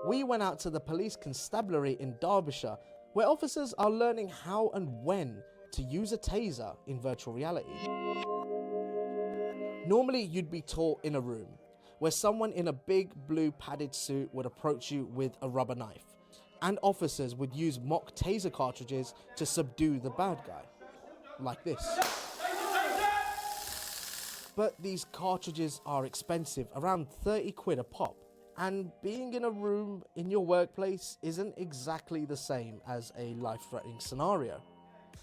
we went out to the police constabulary in Derbyshire, where officers are learning how and when to use a taser in virtual reality. Normally, you'd be taught in a room where someone in a big blue padded suit would approach you with a rubber knife, and officers would use mock taser cartridges to subdue the bad guy, like this. But these cartridges are expensive, around 30 quid a pop, and being in a room in your workplace isn't exactly the same as a life-threatening scenario.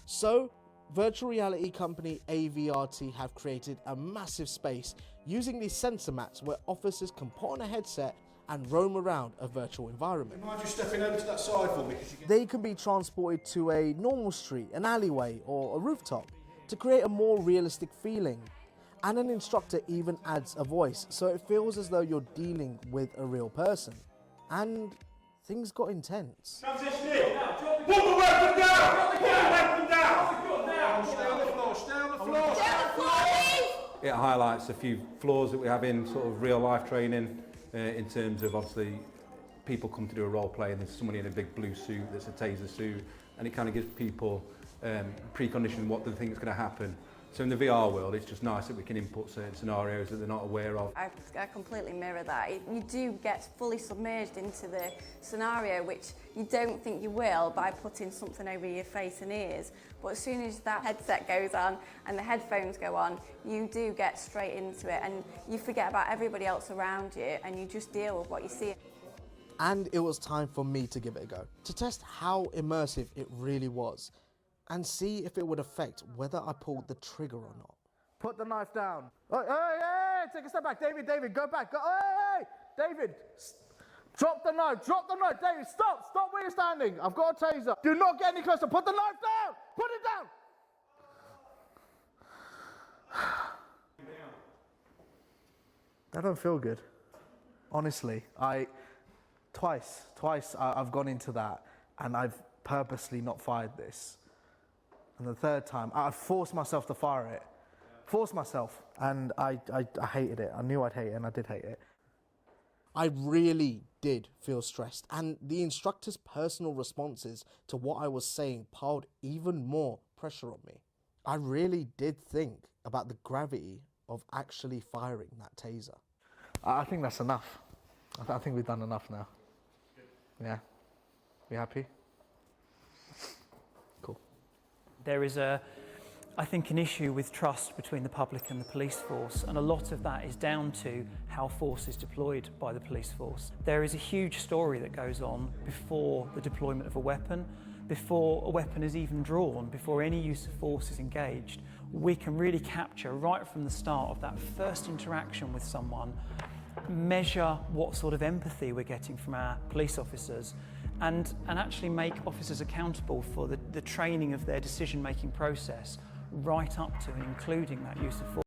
So, virtual reality company AVRT have created a massive space using these sensor mats where officers can put on a headset and roam around a virtual environment. Mind you stepping over to that side for me? They can be transported to a normal street, an alleyway or a rooftop to create a more realistic feeling. And an instructor even adds a voice, so it feels as though you're dealing with a real person. And things got intense. Transition in! Put the weapon down! Put the weapon down! Stay on the floor, stay on the floor! Stay on the floor! It highlights a few flaws that we have in sort of real life training, in terms of obviously people come to do a role play and there's somebody in a big blue suit that's a taser suit, and it kind of gives people preconditioning what they think is going to happen. So in the VR world, it's just nice that we can input certain scenarios that they're not aware of. I completely mirror that. You do get fully submerged into the scenario, which you don't think you will by putting something over your face and ears. But as soon as that headset goes on and the headphones go on, you do get straight into it and you forget about everybody else around you and you just deal with what you see. And it was time for me to give it a go, to test how immersive it really was, and see if it would affect whether I pulled the trigger or not. Put the knife down. Hey, take a step back. David, go back. Hey, David, drop the knife, David, stop where you're standing. I've got a taser. Do not get any closer. Put the knife down. Put it down. That don't feel good. Honestly, twice I've gone into that and I've purposely not fired this. And the third time, I forced myself to fire it. Forced myself. And I hated it. I knew I'd hate it, and I did hate it. I really did feel stressed. And the instructor's personal responses to what I was saying piled even more pressure on me. I really did think about the gravity of actually firing that taser. I think that's enough. I think we've done enough now. Yeah. You happy? Cool. There is I think, an issue with trust between the public and the police force, and a lot of that is down to how force is deployed by the police force. There is a huge story that goes on before the deployment of a weapon, before a weapon is even drawn, before any use of force is engaged. We can really capture right from the start of that first interaction with someone, measure what sort of empathy we're getting from our police officers, and actually make officers accountable for the training of their decision-making process right up to and including that use of force.